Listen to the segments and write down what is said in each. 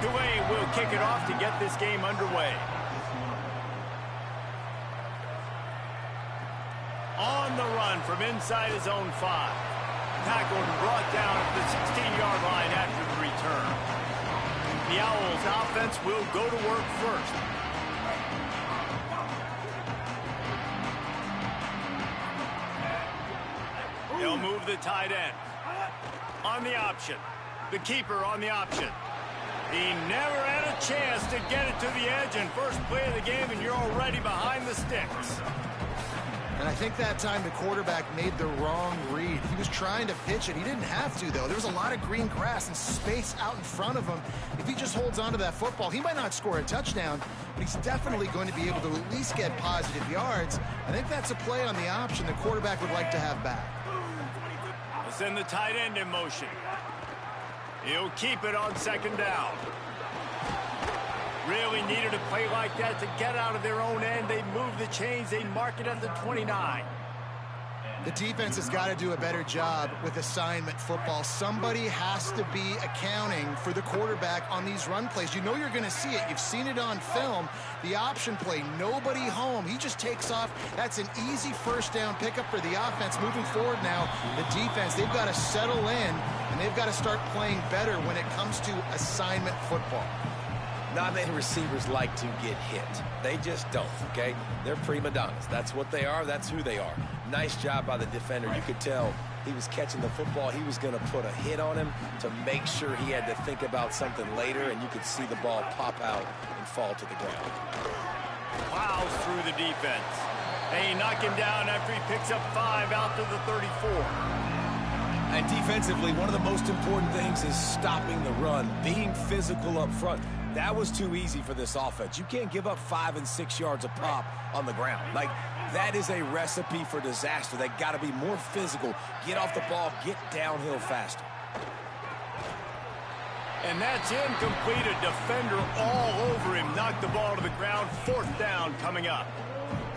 Tulane will kick it off to get this game underway. On the run from inside his own 5. Tackled and brought down at the 16-yard line after the return. The Owls offense will go to work first. They'll move the tight end. On the option. The keeper on the option. He never had a chance to get it to the edge in first play of the game, and you're already behind the sticks. And I think that time the quarterback made the wrong read. He was trying to pitch it. He didn't have to, though. There was a lot of green grass and space out in front of him. If he just holds on to that football, he might not score a touchdown, but he's definitely going to be able to at least get positive yards. I think that's a play on the option the quarterback would like to have back. We'll send the tight end in motion. He'll keep it on second down. Really needed a play like that to get out of their own end. They move the chains. They mark it at the 29. The defense has got to do a better job with assignment football. Somebody has to be accounting for the quarterback on these run plays. You know you're going to see it. You've seen it on film. The option play, nobody home. He just takes off. That's an easy first down pickup for the offense. Moving forward now, the defense, they've got to settle in, and they've got to start playing better when it comes to assignment football. Not many receivers like to get hit. They just don't, okay? They're prima donnas. That's what they are. That's who they are. Nice job by the defender. You could tell he was catching the football. He was going to put a hit on him to make sure he had to think about something later, and you could see the ball pop out and fall to the ground. Plows through the defense. They knock him down after he picks up 5 out to the 34. And defensively, one of the most important things is stopping the run, being physical up front. That was too easy for this offense. You can't give up 5 and 6 yards a pop on the ground. Like, that is a recipe for disaster. They got to be more physical, get off the ball, get downhill faster. And that's incomplete. A defender all over him. Knocked the ball to the ground. 4th down coming up.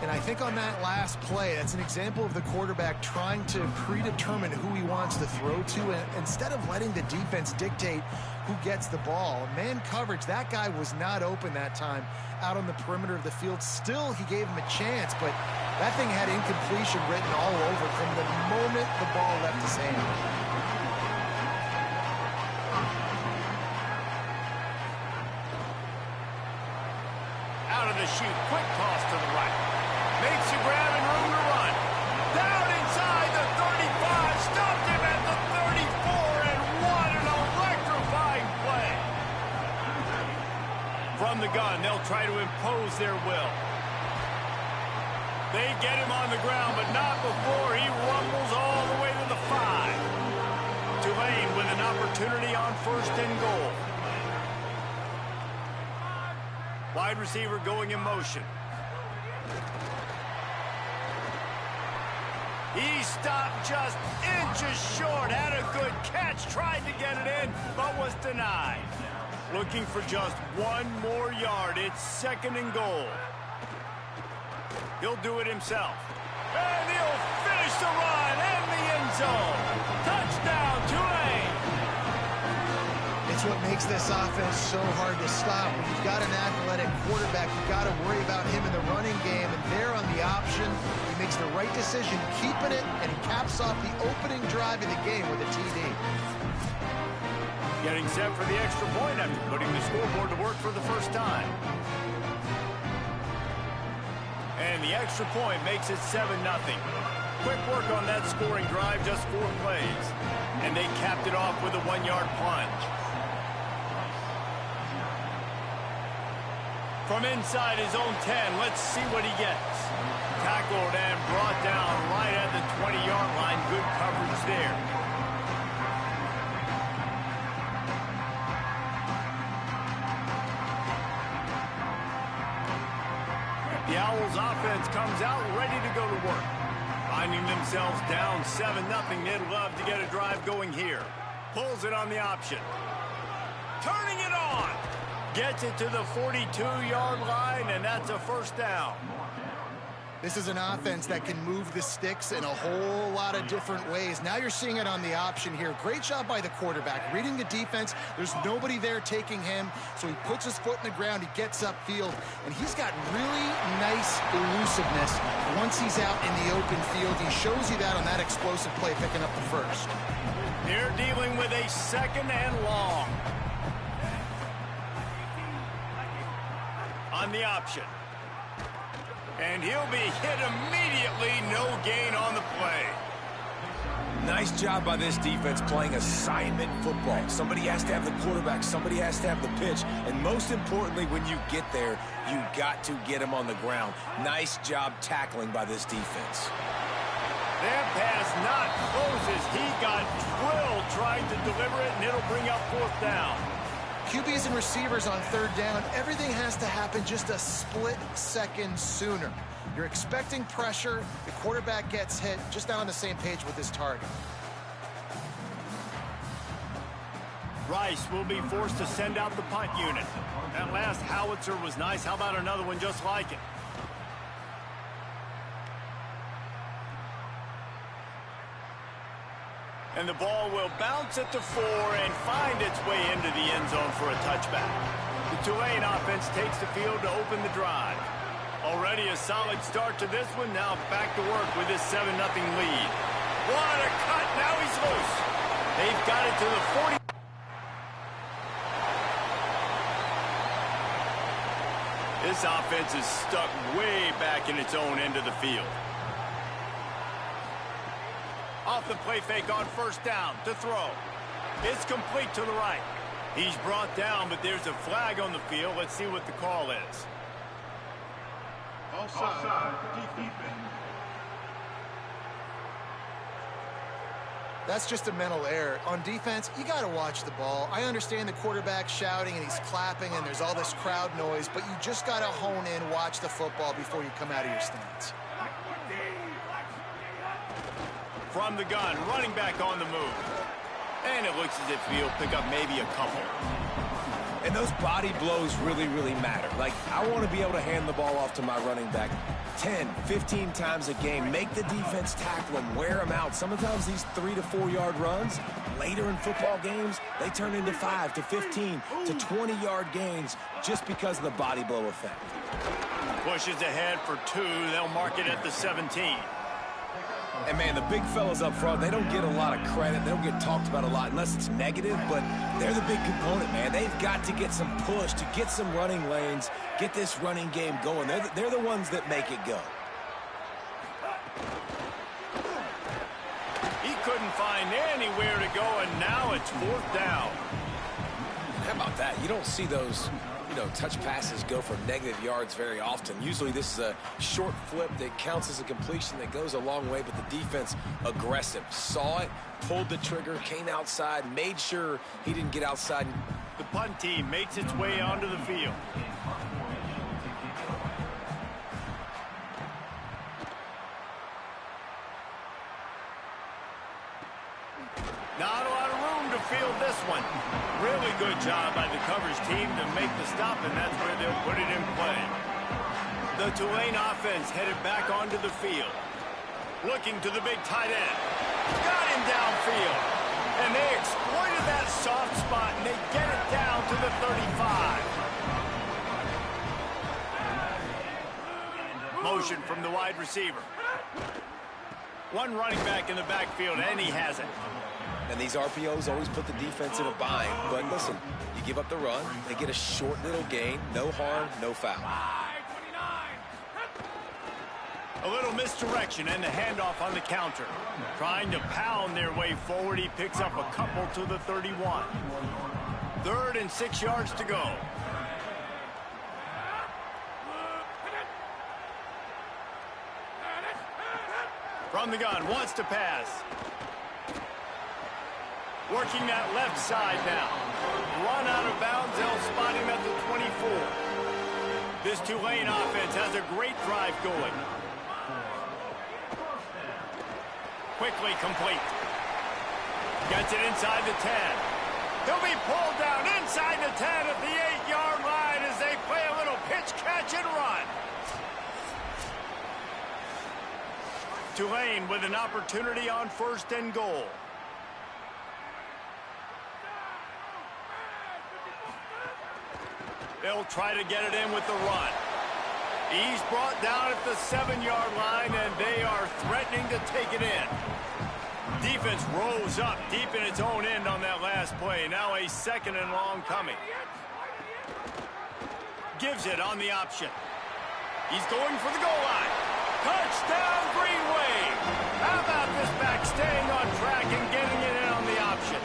And I think on that last play, that's an example of the quarterback trying to predetermine who he wants to throw to, and instead of letting the defense dictate who gets the ball. Man coverage, that guy was not open that time out on the perimeter of the field. Still, he gave him a chance, but that thing had incompletion written all over from the moment the ball left his hand. Out of the chute, quick toss to the right. Makes a grab and room to run. Down inside the 35, stopped him at the 34, and what an electrifying play. From the gun, they'll try to impose their will. They get him on the ground, but not before he rumbles all the way to the 5. Tulane with an opportunity on 1st and goal. Wide receiver going in motion. He stopped just inches short. Had a good catch. Tried to get it in, but was denied. Looking for just 1 more yard. It's 2nd and goal. He'll do it himself. And he'll finish the run in the end zone. Touchdown, Tulane. It's what makes this offense so hard to stop. When you've got an athletic quarterback, you've got to worry about him in the running game. And there on the option, he makes the right decision, keeping it, and he caps off the opening drive of the game with a TD. Getting set for the extra point after putting the scoreboard to work for the first time. And the extra point makes it 7-0. Quick work on that scoring drive, just 4 plays. And they capped it off with a 1-yard plunge. From inside his own 10, let's see what he gets. Tackled and brought down right at the 20-yard line. Good coverage there. The Owls offense comes out ready to go to work. Finding themselves down 7-0, they'd love to get a drive going here. Pulls it on the option. Turning it on. Gets it to the 42-yard line, and that's a 1st down. This is an offense that can move the sticks in a whole lot of different ways. Now you're seeing it on the option here. Great job by the quarterback. Reading the defense, there's nobody there taking him, so he puts his foot in the ground, he gets upfield, and he's got really nice elusiveness once he's out in the open field. He shows you that on that explosive play, picking up the first. They're dealing with a 2nd and long. On the option. And he'll be hit immediately. No gain on the play. Nice job by this defense playing assignment football. Somebody has to have the quarterback. Somebody has to have the pitch. And most importantly, when you get there, you got to get him on the ground. Nice job tackling by this defense. That pass not close as he got drilled trying to deliver it, and it'll bring up 4th down. QBs and receivers on 3rd down, everything has to happen just a split second sooner. You're expecting pressure, the quarterback gets hit, just not on the same page with his target. Rice will be forced to send out the punt unit. That last howitzer was nice. How about another one just like it? And the ball will bounce at the 4 and find its way into the end zone for a touchback. The Tulane offense takes the field to open the drive. Already a solid start to this one. Now back to work with this 7-0 lead. What a cut. Now he's loose. They've got it to the 40. This offense is stuck way back in its own end of the field. Off the play fake on 1st down to throw. It's complete to the right. He's brought down, but there's a flag on the field. Let's see what the call is. Offside. That's just a mental error. On defense, you got to watch the ball. I understand the quarterback shouting and he's clapping and there's all this crowd noise, but you just got to hone in, watch the football before you come out of your stance. From the gun, running back on the move. And it looks as if he'll pick up maybe a couple. And those body blows really, really matter. Like, I want to be able to hand the ball off to my running back 10, 15 times a game. Make the defense tackle him, wear him out. Sometimes these 3 to 4 yard runs, later in football games, they turn into 5 to 15 to 20 yard gains just because of the body blow effect. Pushes ahead for 2. They'll mark it at the 17. And, man, the big fellas up front, they don't get a lot of credit. They don't get talked about a lot unless it's negative, but they're the big component, man. They've got to get some push, to get some running lanes, get this running game going. They're the ones that make it go. He couldn't find anywhere to go, and now it's 4th down. How about that? You don't see those, touch passes go for negative yards very often. Usually this is a short flip that counts as a completion that goes a long way, but the defense aggressive. Saw it, pulled the trigger, came outside, made sure he didn't get outside. The punt team makes its way onto the field. Not a lot of room to field this one. Really good job by the coverage team to make the stop, and that's where they'll put it in play. The Tulane offense headed back onto the field. Looking to the big tight end. Got him downfield. And they exploited that soft spot, and they get it down to the 35. Motion from the wide receiver. One running back in the backfield, and he has it. And these RPOs always put the defense in a bind. But listen, you give up the run, they get a short little gain, no harm, no foul. A little misdirection and the handoff on the counter. Trying to pound their way forward, he picks up a couple to the 31. 3rd and 6 yards to go. From the gun, wants to pass. Working that left side now. Run out of bounds, they'll spot him at the 24. This Tulane offense has a great drive going. Quickly complete. Gets it inside the 10. He'll be pulled down inside the 10 at the 8-yard line as they play a little pitch, catch, and run. Tulane with an opportunity on 1st and goal. They'll try to get it in with the run. He's brought down at the 7-yard line, and they are threatening to take it in. Defense rose up deep in its own end on that last play. Now a 2nd and long coming. Gives it on the option. He's going for the goal line. Touchdown, Green Wave! How about this back staying on track and getting it in on the option?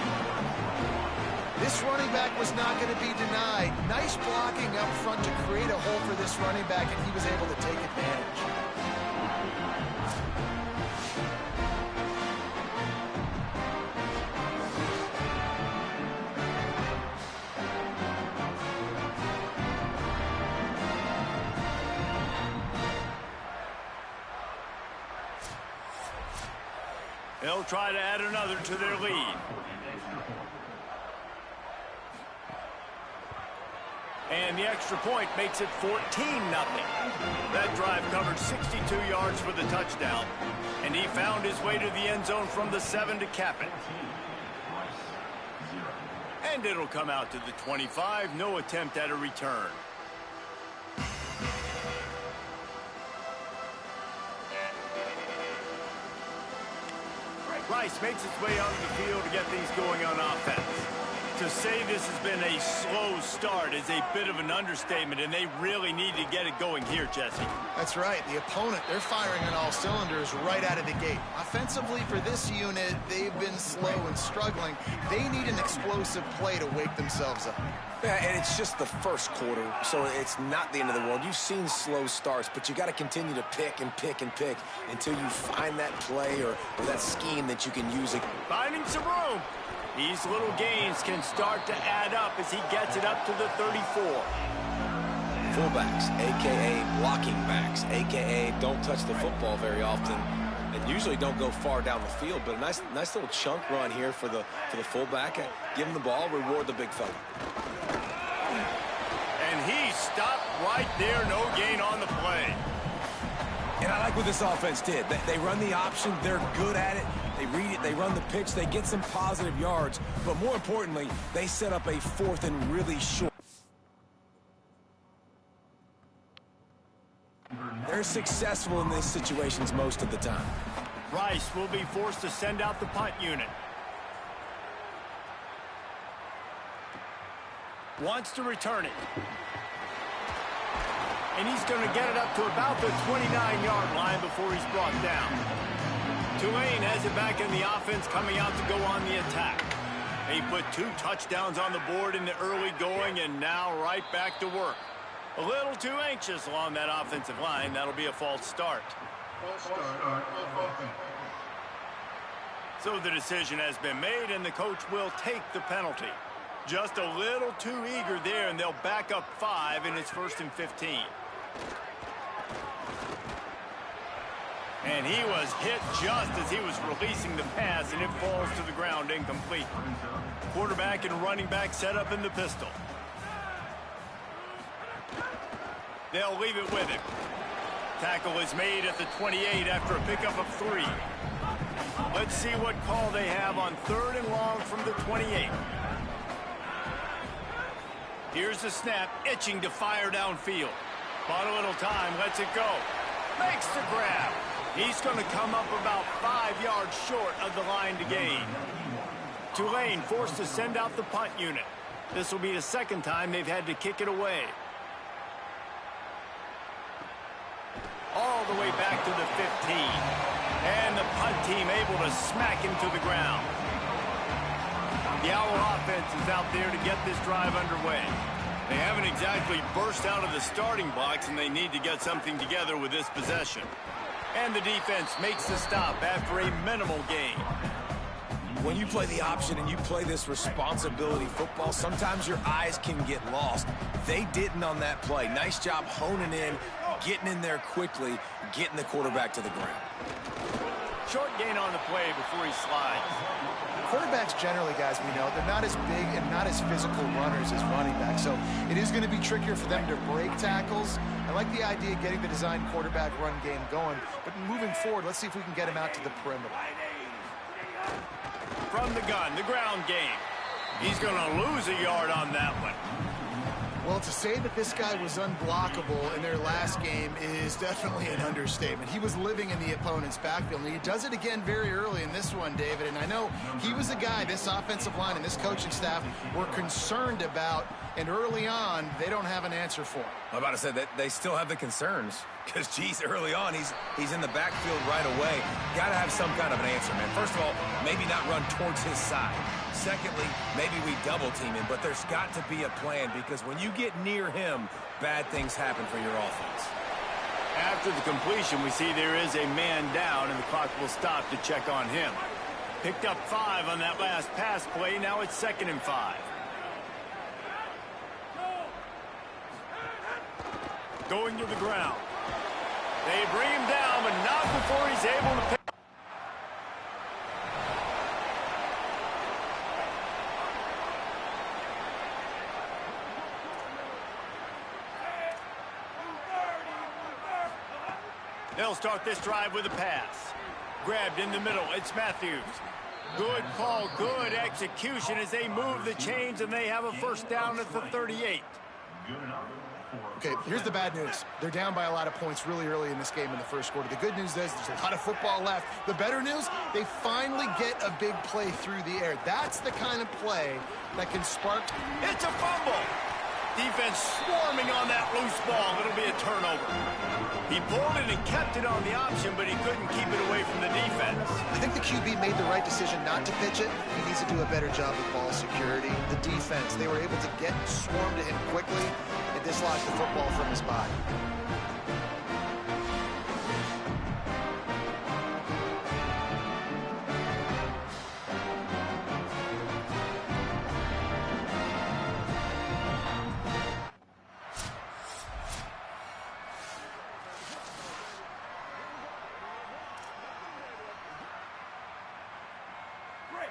This running back was not going to be denied. Nice blocking up front to create a hole for this running back, and he was able to take advantage. They'll try to add another to their lead. And the extra point makes it 14-0. That drive covered 62 yards for the touchdown, and he found his way to the end zone from the 7 to cap it. And it'll come out to the 25. No attempt at a return. Rice makes its way onto the field to get things going on offense. To say this has been a slow start is a bit of an understatement, and they really need to get it going here, Jesse. That's right. The opponent, they're firing on all cylinders right out of the gate. Offensively for this unit, they've been slow and struggling. They need an explosive play to wake themselves up. Yeah, and it's just the first quarter, so it's not the end of the world. You've seen slow starts, but you got to continue to pick and pick and pick until you find that play or that scheme that you can use. Finding some room. These little gains can start to add up as he gets it up to the 34. Fullbacks, a.k.a. blocking backs, a.k.a. don't touch the football very often and usually don't go far down the field, but a nice little chunk run here for the fullback. Give him the ball, reward the big fella. And he stopped right there, no gain on the play. And I like what this offense did. They run the option, they're good at it. They read it, they run the pitch, they get some positive yards, but more importantly, they set up a 4th and really short. They're successful in these situations most of the time. Rice will be forced to send out the punt unit. Wants to return it. And he's going to get it up to about the 29-yard line before he's brought down. Tulane has it back in the offense, coming out to go on the attack. They put 2 touchdowns on the board in the early going, and now right back to work. A little too anxious along that offensive line. That'll be a false start. So the decision has been made, and the coach will take the penalty. Just a little too eager there, and they'll back up 5, and it's 1st and 15. And he was hit just as he was releasing the pass, and it falls to the ground incomplete. Quarterback and running back set up in the pistol. They'll leave it with him. Tackle is made at the 28 after a pickup of 3. Let's see what call they have on 3rd and long from the 28. Here's the snap, itching to fire downfield. Bought a little time, lets it go. Makes the grab. He's going to come up about 5 yards short of the line to gain. Tulane forced to send out the punt unit. This will be the 2nd time they've had to kick it away. All the way back to the 15. And the punt team able to smack him to the ground. The Owl offense is out there to get this drive underway. They haven't exactly burst out of the starting blocks, and they need to get something together with this possession. And the defense makes the stop after a minimal gain. When you play the option and you play this responsibility football, sometimes your eyes can get lost. They didn't on that play. Nice job honing in, getting in there quickly, getting the quarterback to the ground. Short gain on the play before he slides. quarterbacks generally, guys, we know, they're not as big and not as physical runners as running backs. So it is going to be trickier for them to break tackles. I like the idea of getting the design quarterback run game going. But moving forward, let's see if we can get him out to the perimeter. From the gun, the ground game. He's going to lose a yard on that one. Well, to say that this guy was unblockable in their last game is definitely an understatement. He was living in the opponent's backfield, and he does it again very early in this one, David. And I know he was a guy, this offensive line and this coaching staff were concerned about, and early on, they don't have an answer for him. I'm about to say that they still have the concerns because, geez, early on, he's in the backfield right away. Got to have some kind of an answer, man. First of all, maybe not run towards his side. Secondly, maybe we double team him, but there's got to be a plan because when you get near him, bad things happen for your offense. After the completion, we see there is a man down, and the clock will stop to check on him. Picked up 5 on that last pass play. Now it's 2nd and 5. Going to the ground. They bring him down, but not before he's able to pick. They'll start this drive with a pass. Grabbed in the middle. It's Matthews. Good call, good execution as they move the chains, and they have a first down at the 38. Okay, here's the bad news. They're down by a lot of points really early in this game in the first quarter. The good news is there's a lot of football left. The better news, they finally get a big play through the air. That's the kind of play that can spark. It's a fumble. Defense swarming on that loose ball. It'll be a turnover. He pulled it and kept it on the option, but he couldn't keep it away from the defense. I think the QB made the right decision not to pitch it. He needs to do a better job with ball security. The defense, they were able to get swarm to him quickly and dislodge the football from his body.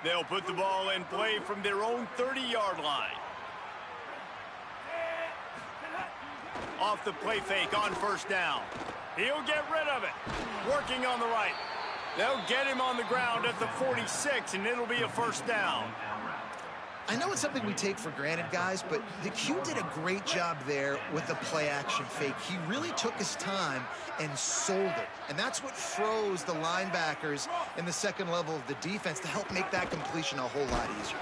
They'll put the ball in play from their own 30-yard line. Off the play fake on first down. He'll get rid of it. Working on the right. They'll get him on the ground at the 46, and it'll be a first down. I know it's something we take for granted, guys, but the Q did a great job there with the play-action fake. He really took his time and sold it. And that's what froze the linebackers in the second level of the defense to help make that completion a whole lot easier.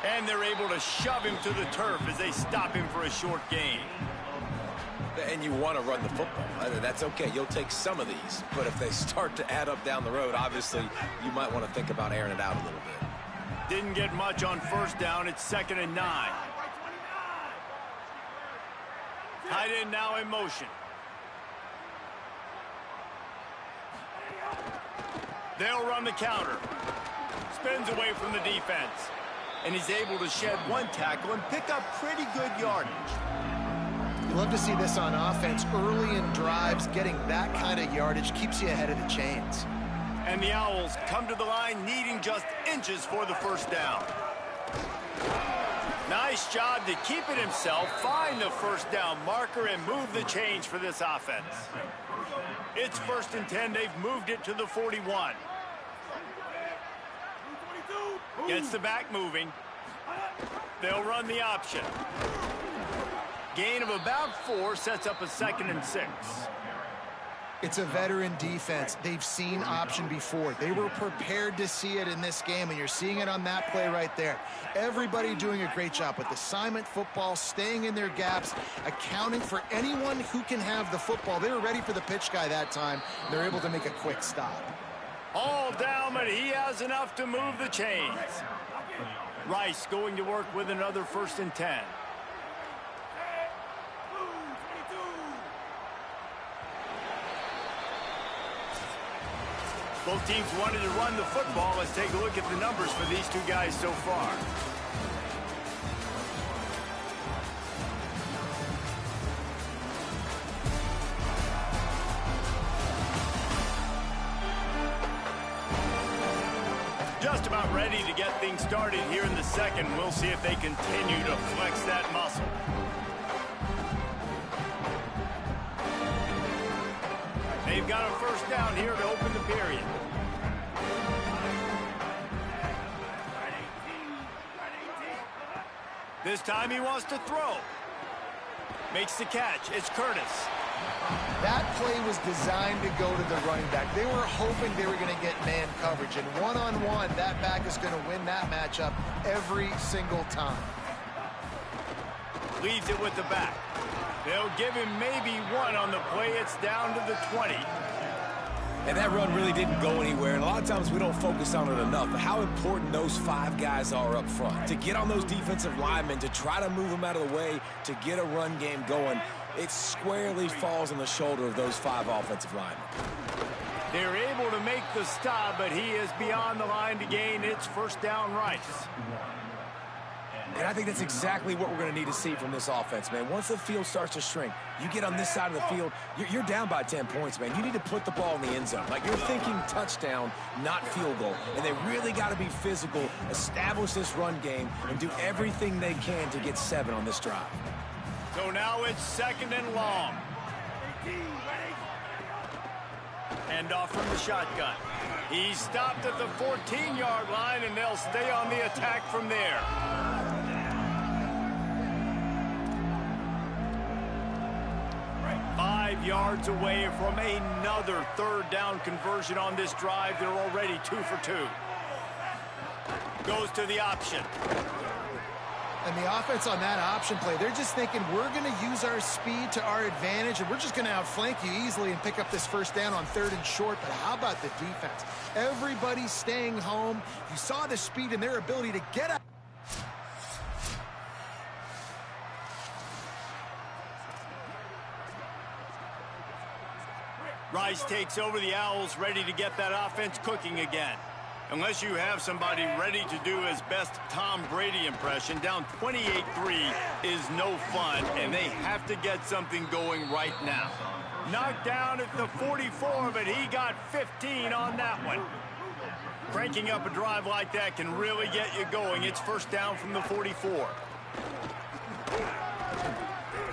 And they're able to shove him to the turf as they stop him for a short gain. And you want to run the football. That's okay. You'll take some of these. But if they start to add up down the road, obviously, you might want to think about airing it out a little bit. Didn't get much on first down. It's 2nd and 9. Tight end now in motion. They'll run the counter. Spins away from the defense. And he's able to shed one tackle and pick up pretty good yardage. You love to see this on offense. Early in drives, getting that kind of yardage keeps you ahead of the chains. And the Owls come to the line needing just inches for the first down. Nice job to keep it himself, find the first down marker, and move the chains for this offense. It's 1st and 10. They've moved it to the 41. Gets the back moving. They'll run the option. Gain of about 4 sets up a 2nd and 6. It's a veteran defense. They've seen option before. They were prepared to see it in this game, and you're seeing it on that play right there. Everybody doing a great job with assignment football, staying in their gaps, accounting for anyone who can have the football. They were ready for the pitch guy that time. They're able to make a quick stop. All down, but he has enough to move the chains. Rice going to work with another 1st and 10. Both teams wanted to run the football. Let's take a look at the numbers for these two guys so far. Just about about ready to get things started here in the second. We'll see if they continue to flex that muscle. They've got a first down here to open the period. This time he wants to throw. Makes the catch. It's Curtis. That play was designed to go to the running back. They were hoping they were going to get man coverage. And one-on-one, that back is going to win that matchup every single time. Leaves it with the back. They'll give him maybe one on the play. It's down to the 20. And that run really didn't go anywhere, and a lot of times we don't focus on it enough, but how important those 5 guys are up front. To get on those defensive linemen, to try to move them out of the way, to get a run game going, it squarely falls on the shoulder of those 5 offensive linemen. They're able to make the stop, but he is beyond the line to gain. It's first down Rice. And I think that's exactly what we're going to need to see from this offense, man. Once the field starts to shrink, you get on this side of the field, you're down by 10 points, man. You need to put the ball in the end zone. Like, you're thinking touchdown, not field goal. And they really got to be physical, establish this run game, and do everything they can to get 7 on this drive. So now it's second and long. Hand off from the shotgun. He's stopped at the 14-yard line, and they'll stay on the attack from there. 5 yards away from another third down conversion on this drive. They're already 2 for 2. Goes to the option. And the offense on that option play, they're just thinking we're going to use our speed to our advantage, and we're just going to outflank you easily and pick up this first down on 3rd and short. But how about the defense? Everybody's staying home. You saw the speed and their ability to get out. Rice takes over the Owls, ready to get that offense cooking again. Unless you have somebody ready to do his best Tom Brady impression, down 28-3 is no fun, and they have to get something going right now. Knocked down at the 44, but he got 15 on that one. Cranking up a drive like that can really get you going. It's first down from the 44.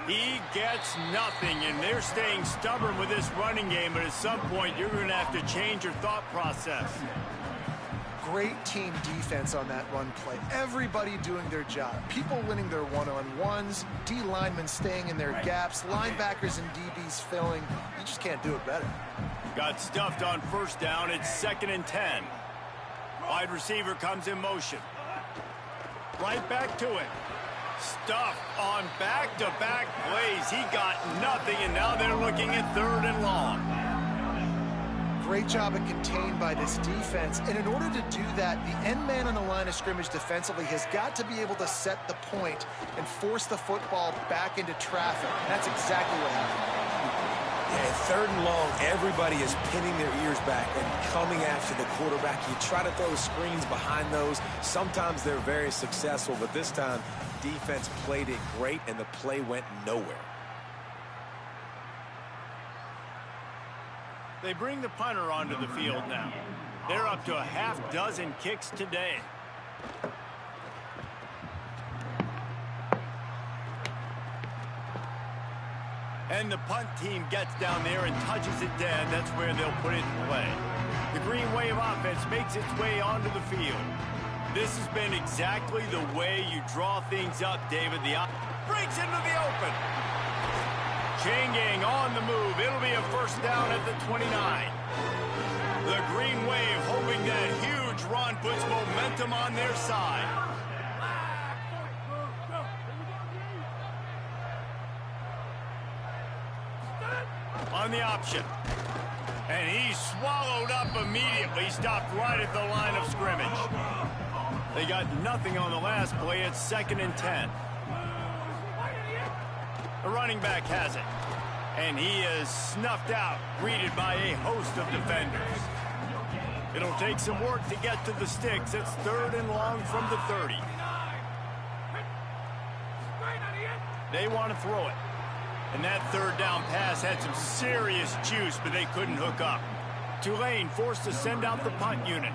He gets nothing, and they're staying stubborn with this running game, but at some point you're going to have to change your thought process. Great team defense on that run play. Everybody doing their job. People winning their one-on-ones, D linemen staying in their gaps, linebackers and DBs filling. You just can't do it better. Got stuffed on first down. It's 2nd and 10. Wide receiver comes in motion. Right back to it. Stuffed on back-to-back plays. He got nothing, and now they're looking at 3rd and long. Great job at contained by this defense. And in order to do that, the end man on the line of scrimmage defensively has got to be able to set the point and force the football back into traffic. And that's exactly what happened. Yeah, 3rd and long, everybody is pinning their ears back and coming after the quarterback. You try to throw screens behind those. Sometimes they're very successful, but this time, defense played it great, and the play went nowhere. They bring the punter onto the field now. They're up to a half-dozen kicks today. And the punt team gets down there and touches it dead. That's where they'll put it in play. The Green Wave offense makes its way onto the field. This has been exactly the way you draw things up, David. The breaks into the open. Chain gang on the move. It'll be a first down at the 29. The Green Wave hoping that huge run puts momentum on their side. On the option. And he's swallowed up immediately. Stopped right at the line of scrimmage. They got nothing on the last play. It's 2nd and 10. The running back has it. And he is snuffed out, greeted by a host of defenders. It'll take some work to get to the sticks. It's 3rd and long from the 30. They want to throw it. And that 3rd down pass had some serious juice, but they couldn't hook up. Tulane forced to send out the punt unit.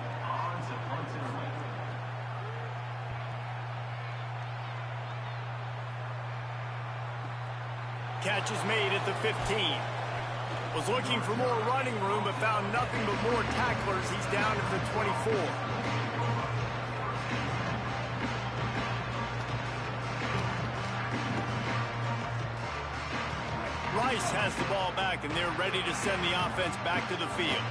catch is made at the 15. Was looking for more running room, but found nothing but more tacklers. He's down at the 24. Rice has the ball back, and they're ready to send the offense back to the field.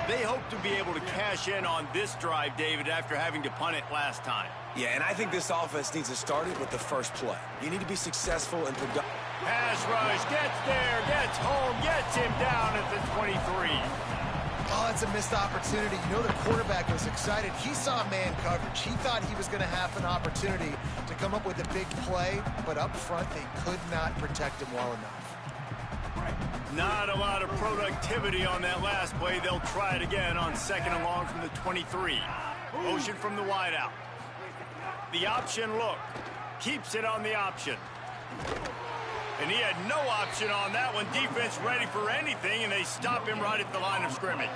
They hope to be able to cash in on this drive, David, after having to punt it last time. Yeah, and I think this offense needs to start it with the first play. You need to be successful and productive. Pass rush, gets there, gets home, gets him down at the 23. Oh, that's a missed opportunity. You know the quarterback was excited. He saw man coverage. He thought he was going to have an opportunity to come up with a big play, but up front they could not protect him well enough. Not a lot of productivity on that last play. They'll try it again on 2nd and long from the 23. Motion from the wideout. The option look. Keeps it on the option. And he had no option on that one. Defense ready for anything, and they stop him right at the line of scrimmage.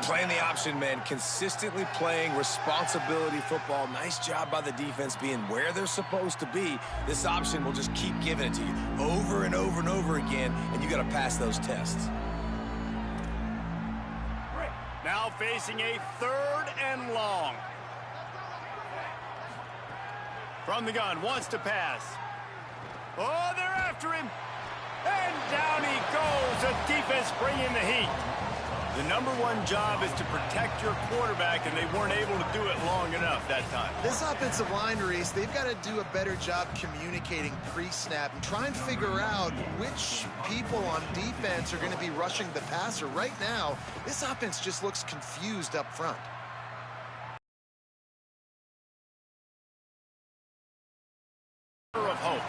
Playing the option, man, consistently playing responsibility football. Nice job by the defense being where they're supposed to be. This option will just keep giving it to you over and over and over again, and you got to pass those tests. Now facing a 3rd and long. From the gun, wants to pass. Oh, they're after him. And down he goes. The defense bringing the heat. The #1 job is to protect your quarterback, and they weren't able to do it long enough that time. This offensive line, Reese, they've got to do a better job communicating pre-snap and try and figure out which people on defense are going to be rushing the passer. Right now, this offense just looks confused up front. Of hope.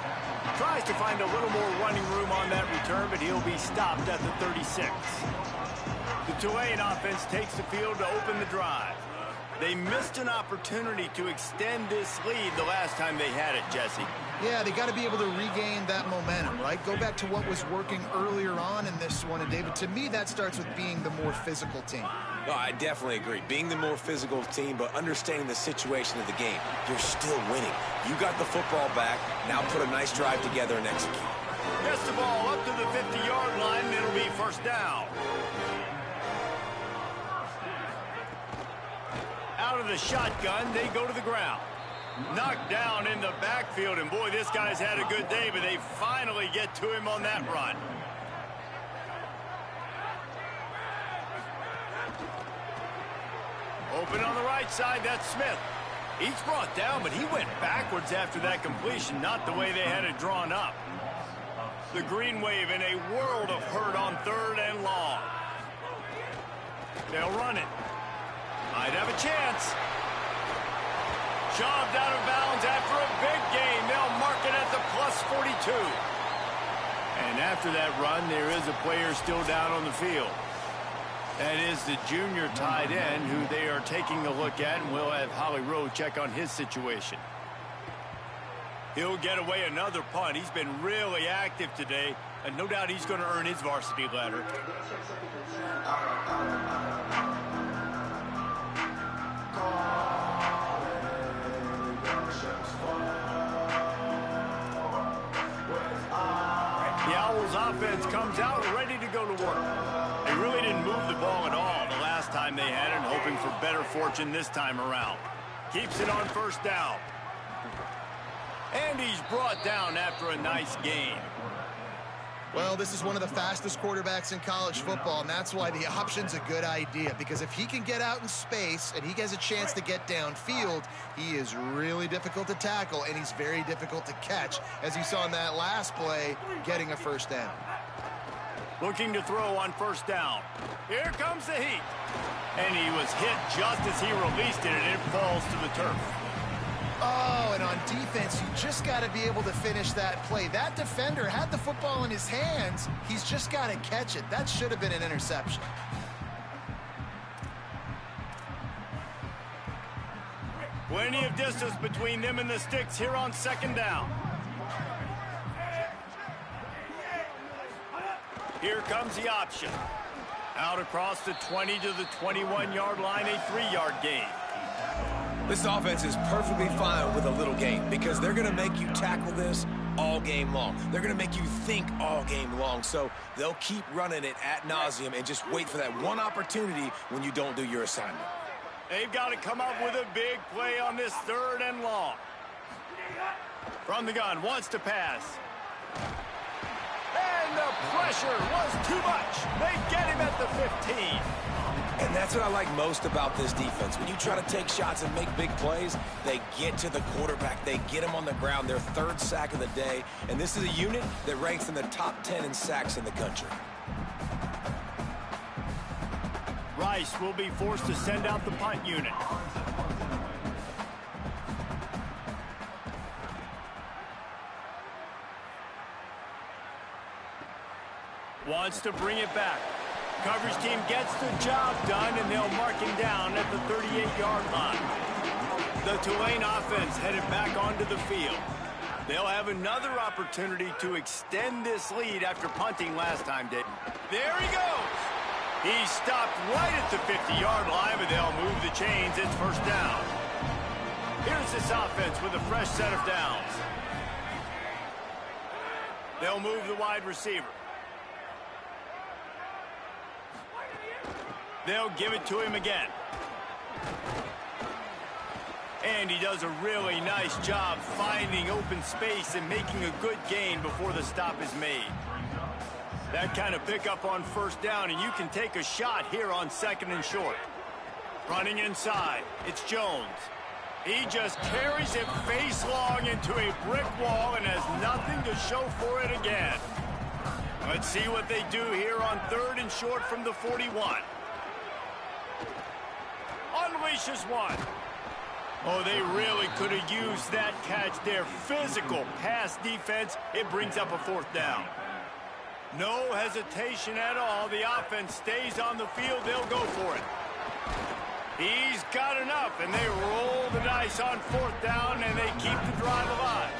Tries to find a little more running room on that return, but he'll be stopped at the 36. The Tulane offense takes the field to open the drive. They missed an opportunity to extend this lead the last time they had it, Jesse. Yeah, they got to be able to regain that momentum, right? Go back to what was working earlier on in this one. And, David, to me, that starts with being the more physical team. No, I definitely agree. Being the more physical team, but understanding the situation of the game. You're still winning. You got the football back. Now put a nice drive together and execute. Gets the ball up to the 50-yard line, and it'll be 1st down. Out of the shotgun, they go to the ground. Knocked down in the backfield, and boy, this guy's had a good day, but they finally get to him on that run. Open on the right side, that's Smith. He's brought down, but he went backwards after that completion, not the way they had it drawn up. The Green Wave in a world of hurt on 3rd and long. They'll run it. Might have a chance. Shoved out of bounds after a big gain. They'll mark it at the +42. And after that run, there is a player still down on the field. That is the junior tight end who they are taking a look at, and we'll have Holly Rowe check on his situation. He'll get away another punt. He's been really active today, and no doubt he's going to earn his varsity letter. The Owls offense comes out ready to go to work. They really didn't move the ball at all the last time they had it, hoping for better fortune this time around. Keeps it on 1st down. And he's brought down after a nice gain. Well, this is one of the fastest quarterbacks in college football, and that's why the option's a good idea, because if he can get out in space and he has a chance to get downfield, he is really difficult to tackle, and he's very difficult to catch, as you saw in that last play, getting a 1st down. Looking to throw on 1st down. Here comes the heat. And he was hit just as he released it, and it falls to the turf. Oh, and on defense, you just got to be able to finish that play. That defender had the football in his hands. He's just got to catch it. That should have been an interception. Plenty of distance between them and the sticks here on 2nd down. Here comes the option. Out across the 20 to the 21-yard line, a 3-yard gain. This offense is perfectly fine with a little game because they're going to make you tackle this all game long. They're going to make you think all game long, so they'll keep running it ad nauseum and just wait for that one opportunity when you don't do your assignment. They've got to come up with a big play on this 3rd and long. From the gun, wants to pass. And the pressure was too much. They get him at the 15. And that's what I like most about this defense. When you try to take shots and make big plays, they get to the quarterback. They get him on the ground, their 3rd sack of the day. And this is a unit that ranks in the top 10 in sacks in the country. Rice will be forced to send out the punt unit. Wants to bring it back. Coverage team gets the job done, and they'll mark him down at the 38-yard line. The Tulane offense headed back onto the field. They'll have another opportunity to extend this lead after punting last time, Dave. There he goes. He stopped right at the 50-yard line, but they'll move the chains. It's 1st down. Here's this offense with a fresh set of downs. They'll move the wide receiver. They'll give it to him again. And he does a really nice job finding open space and making a good gain before the stop is made. That kind of pickup on 1st down, and you can take a shot here on 2nd and short. Running inside, it's Jones. He just carries it face long into a brick wall and has nothing to show for it again. Let's see what they do here on 3rd and short from the 41. Unleashes one. Oh, they really could have used that catch. Their physical pass defense, it brings up a 4th down. No hesitation at all. The offense stays on the field. They'll go for it. He's got enough, and they roll the dice on 4th down, and they keep the drive alive.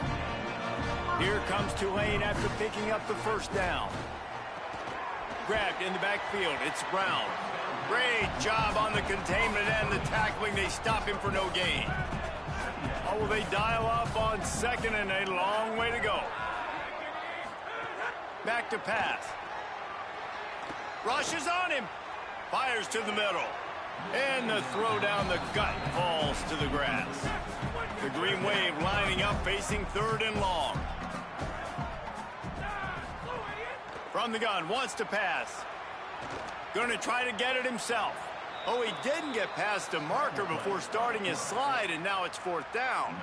Here comes Tulane after picking up the 1st down. Grabbed in the backfield. It's Brown. Great job on the containment and the tackling. They stop him for no gain. Oh, will they dial up on 2nd and a long way to go. Back to pass. Rushes on him. Fires to the middle. And the throw down the gut falls to the grass. The Green Wave lining up facing 3rd and long. From the gun, wants to pass. Going to try to get it himself. Oh, he didn't get past the marker before starting his slide, and now it's 4th down.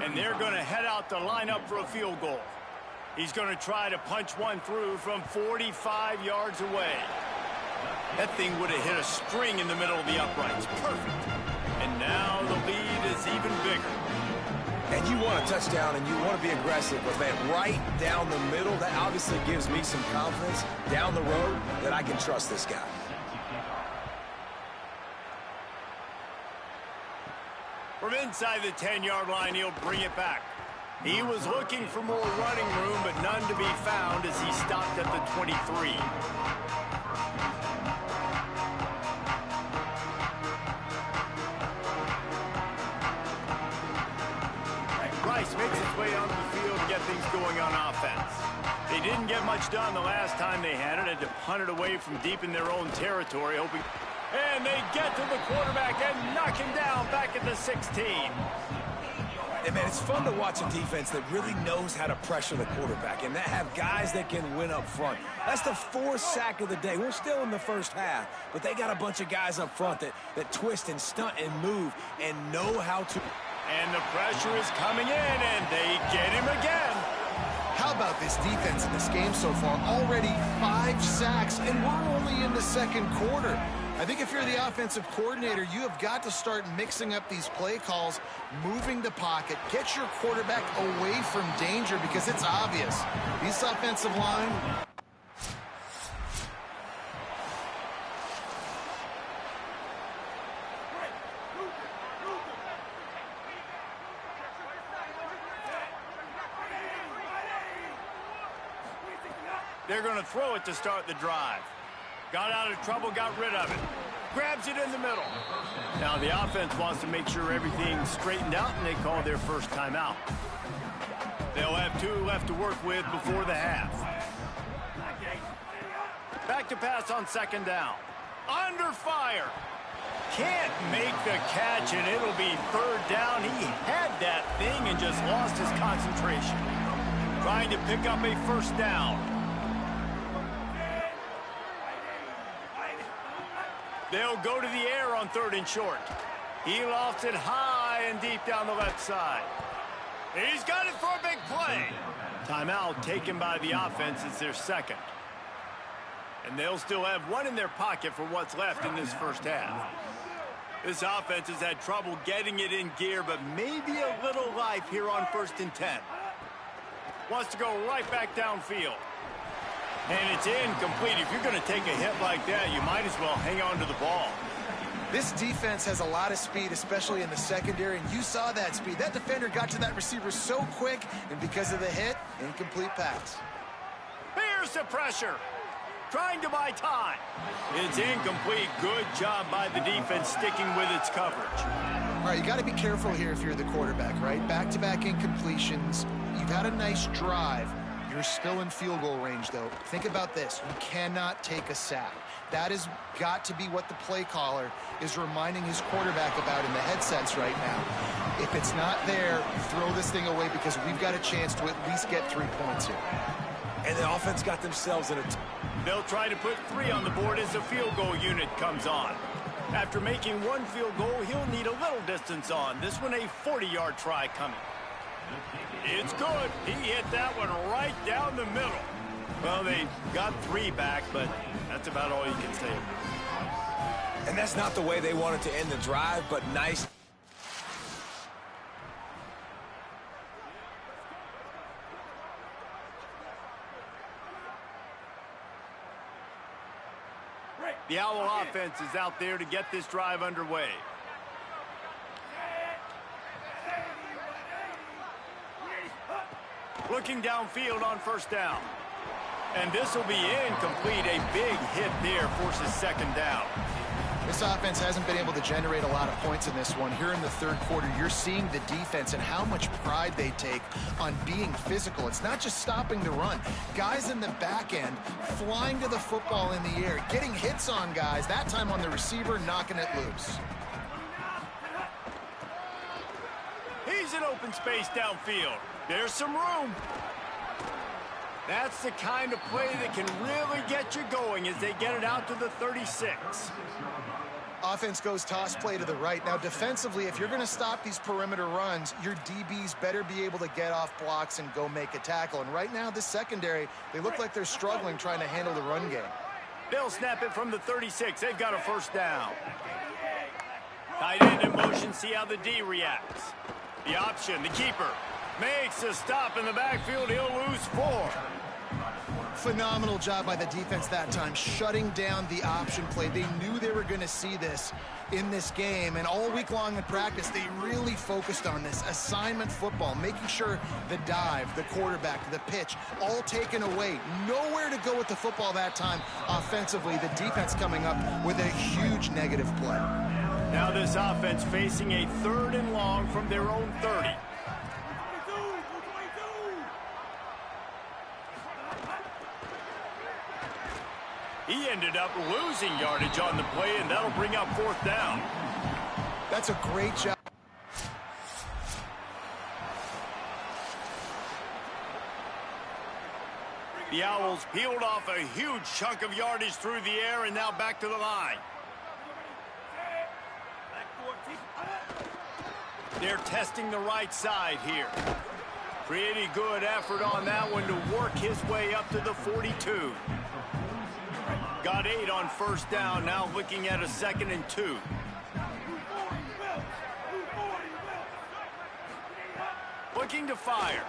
And they're going to head out to line up for a field goal. He's going to try to punch one through from 45 yards away. That thing would have hit a string in the middle of the uprights. Perfect. And now the lead is even bigger. And you want a touchdown and you want to be aggressive, but man, right down the middle, that obviously gives me some confidence down the road that I can trust this guy. From inside the 10-yard line, he'll bring it back. He was looking for more running room, but none to be found as he stopped at the 23. Rice makes its way onto the field to get things going on offense. They didn't get much done the last time they had it. Had to punt it away from deep in their own territory, hoping. And they get to the quarterback and knock him down back at the 16. Hey, man, it's fun to watch a defense that really knows how to pressure the quarterback and that have guys that can win up front. That's the 4th sack of the day. We're still in the 1st half, but they got a bunch of guys up front that twist and stunt and move and know how to. And the pressure is coming in, and they get him again. How about this defense in this game so far? Already 5 sacks, and we're only in the 2nd quarter. I think if you're the offensive coordinator, you have got to start mixing up these play calls, moving the pocket, get your quarterback away from danger because it's obvious. This offensive line... They're going to throw it to start the drive. Got out of trouble, got rid of it. Grabs it in the middle. Now the offense wants to make sure everything's straightened out, and they call their first timeout. They'll have 2 left to work with before the half. Back to pass on second down. Under fire. Can't make the catch, and it'll be third down. He had that thing and just lost his concentration. Trying to pick up a first down. They'll go to the air on 3rd and short. He lofts it high and deep down the left side. He's got it for a big play. Timeout taken by the offense. It's their second. And they'll still have 1 in their pocket for what's left in this first half. This offense has had trouble getting it in gear, but maybe a little life here on 1st and 10. Wants to go right back downfield. And it's incomplete. If you're going to take a hit like that, you might as well hang on to the ball. This defense has a lot of speed, especially in the secondary, and you saw that speed. That defender got to that receiver so quick, and because of the hit, incomplete pass. Here's the pressure. Trying to buy time. It's incomplete. Good job by the defense sticking with its coverage. All right, you got to be careful here if you're the quarterback, right? Back-to-back incompletions. You've had a nice drive. You're still in field goal range, though. Think about this. You cannot take a sack. That has got to be what the play caller is reminding his quarterback about in the headsets right now. If it's not there, throw this thing away because we've got a chance to at least get 3 points here. And the offense got themselves in a... They'll try to put 3 on the board as the field goal unit comes on. After making 1 field goal, he'll need a little distance on. This one a 40-yard try coming. It's good. He hit that one right down the middle. Well, they got 3 back, but that's about all you can say. And that's not the way they wanted to end the drive, but nice. The Owl offense is out there to get this drive underway. Looking downfield on first down. And this will be incomplete. A big hit there forces second down. This offense hasn't been able to generate a lot of points in this one. Here in the third quarter, you're seeing the defense and how much pride they take on being physical. It's not just stopping the run. Guys in the back end flying to the football in the air, getting hits on guys, that time on the receiver, knocking it loose. He's in open space downfield. There's some room. That's the kind of play that can really get you going as they get it out to the 36. Offense goes toss play to the right. Now, defensively, if you're going to stop these perimeter runs, your DBs better be able to get off blocks and go make a tackle. And right now, this secondary, they look like they're struggling trying to handle the run game. They'll snap it from the 36. They've got a first down. Tight end in motion, see how the D reacts. The option, the keeper, makes a stop in the backfield. He'll lose 4. Phenomenal job by the defense that time, shutting down the option play. They knew they were going to see this in this game, and all week long in practice, they really focused on this assignment football, making sure the dive, the quarterback, the pitch, all taken away. Nowhere to go with the football that time offensively. The defense coming up with a huge negative play. Now this offense facing a 3rd and long from their own 30. He ended up losing yardage on the play, and that'll bring up 4th down. That's a great job. The Owls peeled off a huge chunk of yardage through the air, and now back to the line. They're testing the right side here. Pretty good effort on that one to work his way up to the 42. Got 8 on first down, now looking at a 2nd and 2. Looking to fire.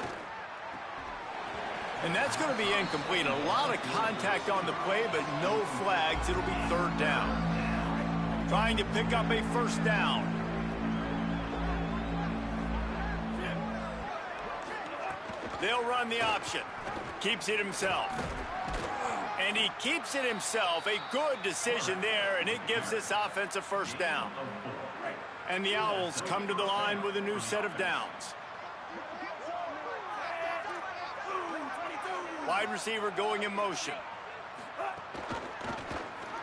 And that's going to be incomplete. A lot of contact on the play, but no flags. It'll be 3rd down. Trying to pick up a first down. They'll run the option. Keeps it himself. And he keeps it himself. A good decision there, and it gives this offense a first down. And the Owls come to the line with a new set of downs. Wide receiver going in motion.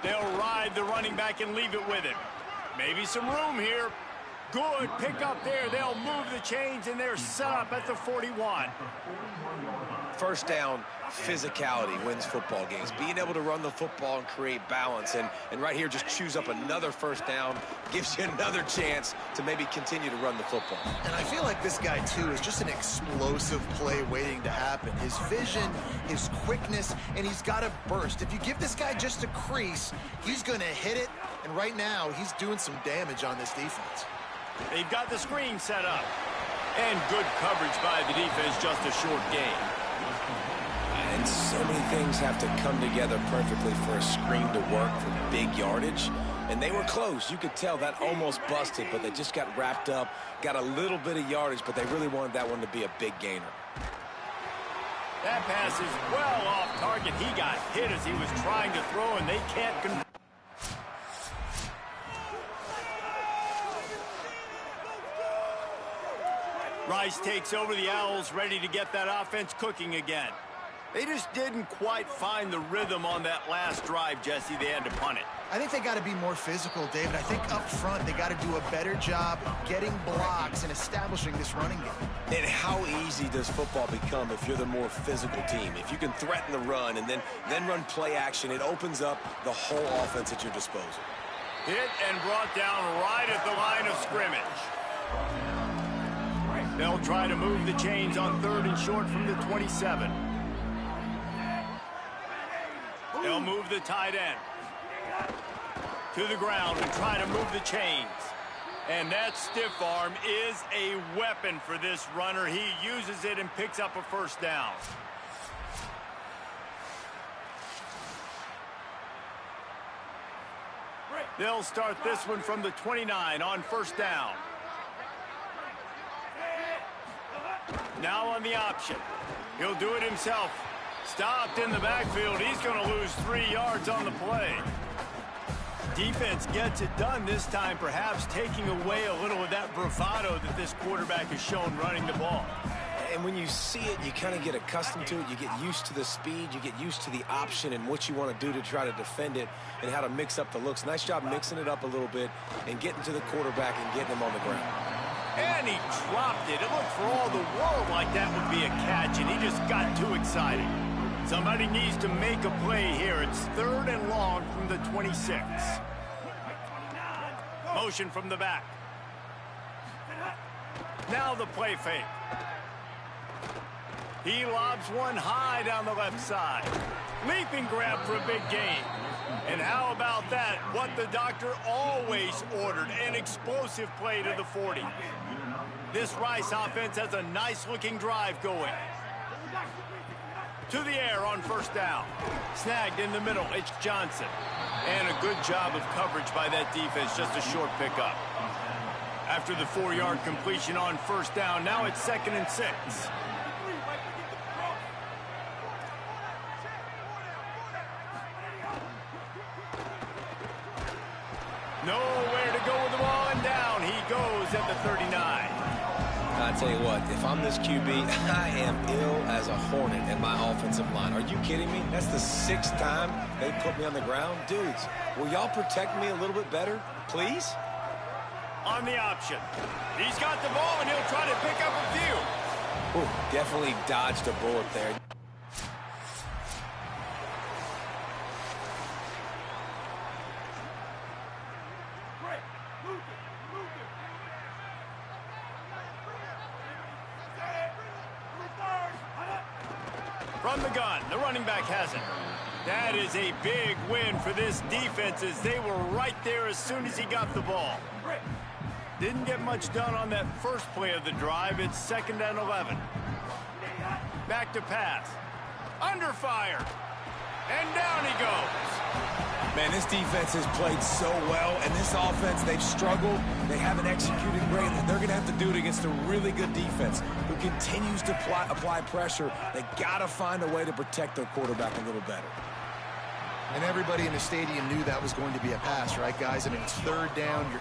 They'll ride the running back and leave it with him. Maybe some room here. Good pick up there. They'll move the chains, and they're set up at the 41. First down, physicality wins football games. Being able to run the football and create balance. And right here, just choose up another first down. Gives you another chance to maybe continue to run the football. And I feel like this guy, too, is just an explosive play waiting to happen. His vision, his quickness, and he's got a burst. If you give this guy just a crease, he's going to hit it. And right now, he's doing some damage on this defense. They've got the screen set up. And good coverage by the defense, just a short gain. And so many things have to come together perfectly for a screen to work for big yardage. And they were close. You could tell that almost busted, but they just got wrapped up, got a little bit of yardage, but they really wanted that one to be a big gainer. That pass is well off target. He got hit as he was trying to throw, and they can't convert. Rice takes over. The Owls ready to get that offense cooking again. They just didn't quite find the rhythm on that last drive, Jesse. They had to punt it. I think they got to be more physical, David. I think up front they got to do a better job getting blocks and establishing this running game. And how easy does football become if you're the more physical team? If you can threaten the run and then run play action, it opens up the whole offense at your disposal. Hit and brought down right at the line of scrimmage. They'll try to move the chains on 3rd and short from the 27. They'll move the tight end to the ground and try to move the chains. And that stiff arm is a weapon for this runner. He uses it and picks up a first down. They'll start this one from the 29 on first down. Now on the option. He'll do it himself. Stopped in the backfield. He's going to lose 3 yards on the play. Defense gets it done this time, perhaps taking away a little of that bravado that this quarterback has shown running the ball. And when you see it, you kind of get accustomed to it. You get used to the speed. You get used to the option and what you want to do to try to defend it and how to mix up the looks. Nice job mixing it up a little bit and getting to the quarterback and getting him on the ground. And he dropped it. It looked for all the world like that would be a catch, and he just got too excited. Somebody needs to make a play here. It's 3rd and long from the 26. Motion from the back. Now the play fake. He lobs one high down the left side. Leaping grab for a big gain. And how about that? What the doctor always ordered, an explosive play to the 40. This Rice offense has a nice-looking drive going. To the air on first down. Snagged in the middle. It's Johnson. And a good job of coverage by that defense. Just a short pickup. After the 4-yard completion on first down, now it's 2nd and 6. Nowhere to go with the ball, and down he goes at the 39. I tell you what, if I'm this QB, I am ill as a hornet in my offensive line. Are you kidding me? That's the 6th time they put me on the ground. Dudes, will y'all protect me a little bit better, please? On the option. He's got the ball, and he'll try to pick up a few. Ooh, definitely dodged a bullet there. From the gun, the running back has it. That is a big win for this defense as they were right there as soon as he got the ball. Didn't get much done on that first play of the drive. It's 2nd and 11. Back to pass. Under fire. And down he goes. Man, this defense has played so well, and this offense, they've struggled. They haven't executed great, and they're going to have to do it against a really good defense who continues to apply pressure. They got to find a way to protect their quarterback a little better. And everybody in the stadium knew that was going to be a pass, right, guys? I mean, it's third down. You're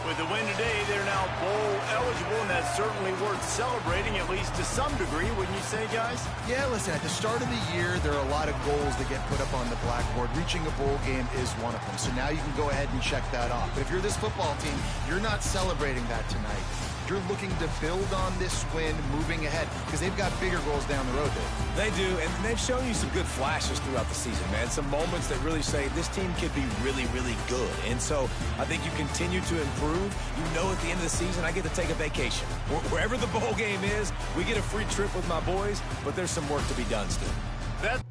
With the win today, they're now bowl eligible, and that's certainly worth celebrating, at least to some degree, wouldn't you say, guys? Yeah, listen, at the start of the year, there are a lot of goals that get put up on the blackboard. Reaching a bowl game is one of them. So now you can go ahead and check that off. But if you're this football team, you're not celebrating that tonight. You're looking to build on this win moving ahead because they've got bigger goals down the road there. They do, and they've shown you some good flashes throughout the season, man. Some moments that really say this team could be really, really good. And so I think you continue to improve. You know at the end of the season, I get to take a vacation. Wherever the bowl game is, we get a free trip with my boys, but there's some work to be done still. That's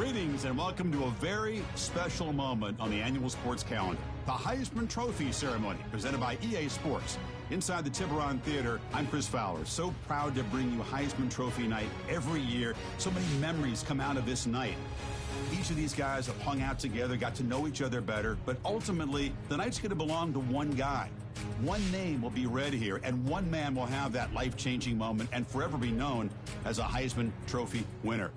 Greetings and welcome to a very special moment on the annual sports calendar. The Heisman Trophy ceremony presented by EA Sports. Inside the Tiburon Theater, I'm Chris Fowler. So proud to bring you Heisman Trophy night every year. So many memories come out of this night. Each of these guys have hung out together, got to know each other better, but ultimately, the night's going to belong to one guy. One name will be read here, and one man will have that life-changing moment and forever be known as a Heisman Trophy winner.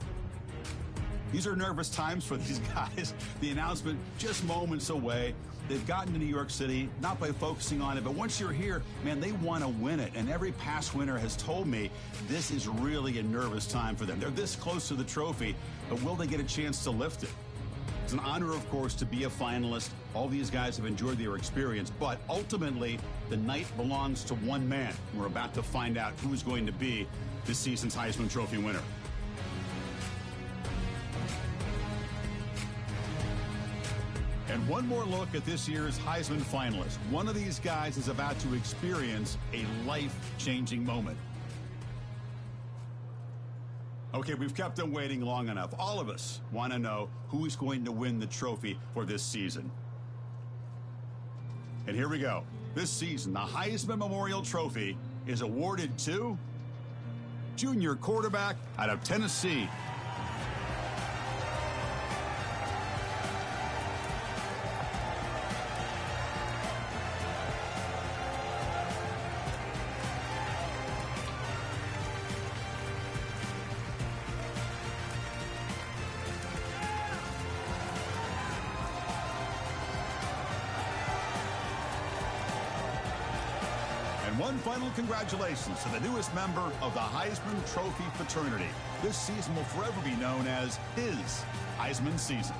These are nervous times for these guys. The announcement just moments away. They've gotten to New York City, not by focusing on it, but once you're here, man, they want to win it. And every past winner has told me this is really a nervous time for them. They're this close to the trophy, but will they get a chance to lift it? It's an honor, of course, to be a finalist. All these guys have enjoyed their experience, but ultimately, the night belongs to one man. We're about to find out who's going to be this season's Heisman Trophy winner. And one more look at this year's Heisman finalists. One of these guys is about to experience a life-changing moment. Okay, we've kept them waiting long enough. All of us want to know who is going to win the trophy for this season. And here we go. This season, the Heisman Memorial Trophy is awarded to junior quarterback out of Tennessee. One final congratulations to the newest member of the Heisman Trophy fraternity. This season will forever be known as his Heisman season.